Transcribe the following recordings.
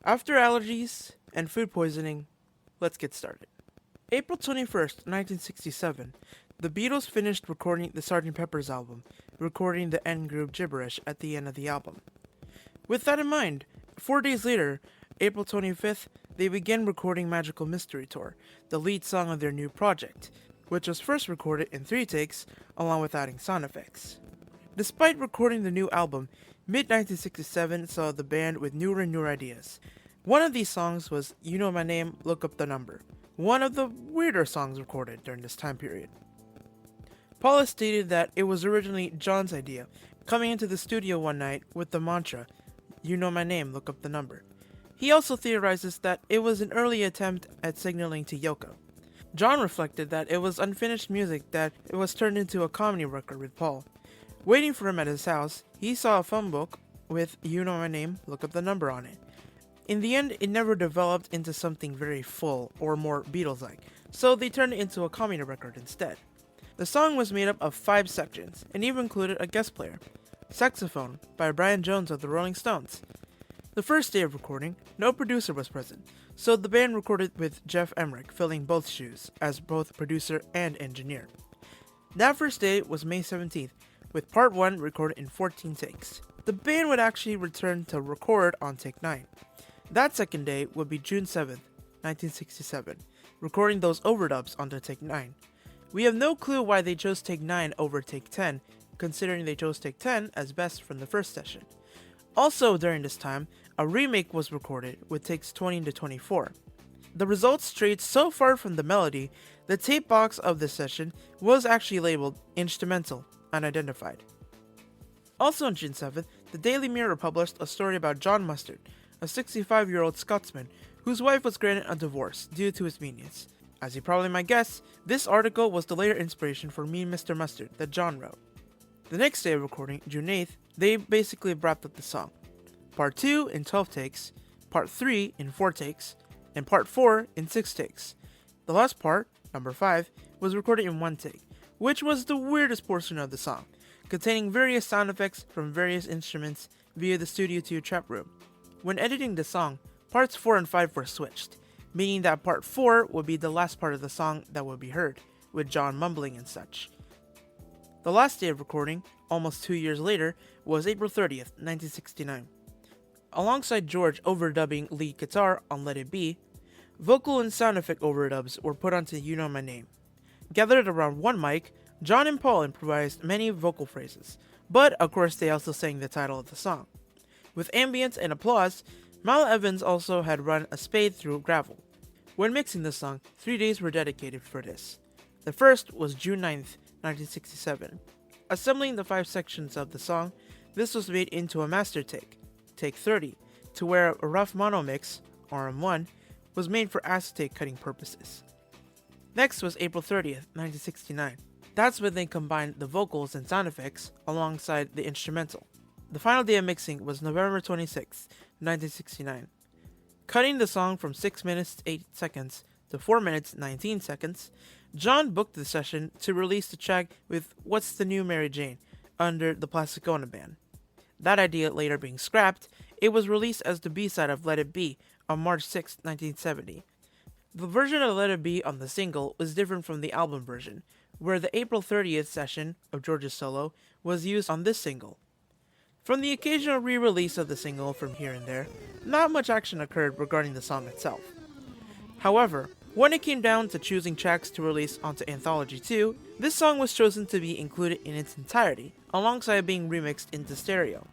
After allergies and food poisoning, let's get started. April 21st, 1967, the Beatles finished recording the Sgt. Pepper's album, recording the end group gibberish at the end of the album. With that in mind, 4 days later, April 25th, they began recording Magical Mystery Tour, the lead song of their new project, which was first recorded in 3 takes, along with adding sound effects. Despite recording the new album, mid-1967 saw the band with newer and newer ideas. One of these songs was You Know My Name, Look Up the Number, one of the weirder songs recorded during this time period. Paula stated that it was originally John's idea, coming into the studio one night with the mantra, You know my name, look up the number. He also theorizes that it was an early attempt at signaling to Yoko. John reflected that it was unfinished music that it was turned into a comedy record with Paul. Waiting for him at his house, he saw a phone book with You Know My Name, Look Up the Number on it. In the end, it never developed into something very full or more Beatles-like, so they turned it into a comedy record instead. The song was made up of 5 sections, and even included a guest player, Saxophone by Brian Jones of the Rolling Stones. The first day of recording, no producer was present, so the band recorded with Jeff Emmerich filling both shoes as both producer and engineer. That first day was May 17th, with part 1 recorded in 14 takes. The band would actually return to record on take 9. That second day would be June 7th, 1967, recording those overdubs onto take 9. We have no clue why they chose take 9 over take 10, considering they chose take 10 as best from the first session. Also during this time, a remake was recorded with takes 20 to 24. The results strayed so far from the melody, the tape box of this session was actually labeled instrumental, unidentified. Also on June 7th, the Daily Mirror published a story about John Mustard, a 65-year-old Scotsman whose wife was granted a divorce due to his meanness. As you probably might guess, this article was the later inspiration for Mean Mr. Mustard that John wrote. The next day of recording, June 8th, they basically wrapped up the song. Part 2 in 12 takes, Part 3 in 4 takes, and Part 4 in 6 takes. The last part, number 5, was recorded in 1 take, which was the weirdest portion of the song, containing various sound effects from various instruments via the Studio 2 trap room. When editing the song, parts 4 and 5 were switched, meaning that part 4 would be the last part of the song that would be heard, with John mumbling and such. The last day of recording, almost 2 years later, was April 30th, 1969. Alongside George overdubbing lead guitar on Let It Be, vocal and sound effect overdubs were put onto You Know My Name. Gathered around one mic, John and Paul improvised many vocal phrases, but of course they also sang the title of the song. With ambience and applause, Mal Evans also had run a spade through gravel. When mixing the song, 3 days were dedicated for this. The first was June 9th, 1967. Assembling the 5 sections of the song, this was made into a master take, take 30, to where a rough mono mix, RM1, was made for acetate cutting purposes. Next was April 30th, 1969. That's when they combined the vocals and sound effects alongside the instrumental. The final day of mixing was November 26th, 1969. Cutting the song from 6 minutes 8 seconds to 4 minutes 19 seconds, John booked the session to release the track with What's the New Mary Jane under the Plasticona Band. That idea later being scrapped, it was released as the B-side of Let It Be on March 6, 1970. The version of Let It Be on the single was different from the album version, where the April 30th session of George's solo was used on this single. From the occasional re-release of the single from here and there, not much action occurred regarding the song itself. However, when it came down to choosing tracks to release onto Anthology 2, this song was chosen to be included in its entirety, alongside being remixed into stereo.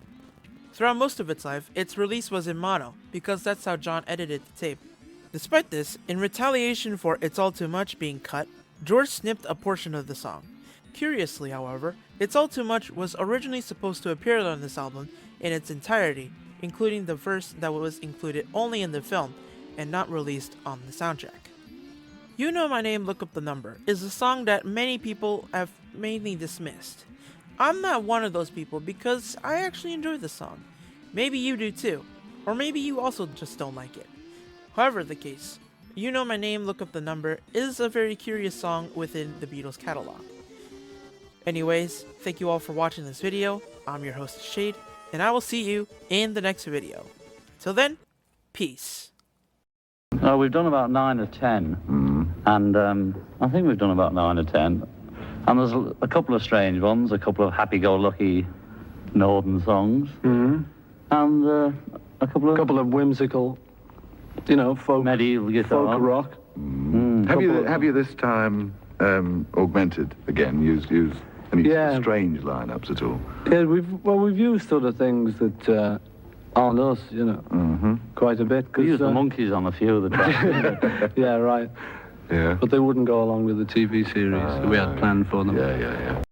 Throughout most of its life, its release was in mono, because that's how John edited the tape. Despite this, in retaliation for It's All Too Much being cut, George snipped a portion of the song. Curiously, however, It's All Too Much was originally supposed to appear on this album in its entirety, including the verse that was included only in the film and not released on the soundtrack. You Know My Name, Look Up the Number is a song that many people have mainly dismissed. I'm not one of those people because I actually enjoy the song. Maybe you do too, or maybe you also just don't like it. However the case, You Know My Name, Look Up the Number is a very curious song within the Beatles catalog. Anyways, thank you all for watching this video. I'm your host Shade, and I will see you in the next video. Till then, Peace. We've done about 9 or 10, and I think we've done about 9 or 10. And there's a couple of strange ones, a couple of happy-go-lucky northern songs, and a couple of whimsical, you know, folk medieval guitar, folk rock. Have you this time augmented again? Used any strange lineups at all? Yeah, we've used other things that aren't us, you know, quite a bit. We used the monkeys on a few of the tracks. Yeah, right. Yeah. But they wouldn't go along with the TV series that we had planned for them. Yeah.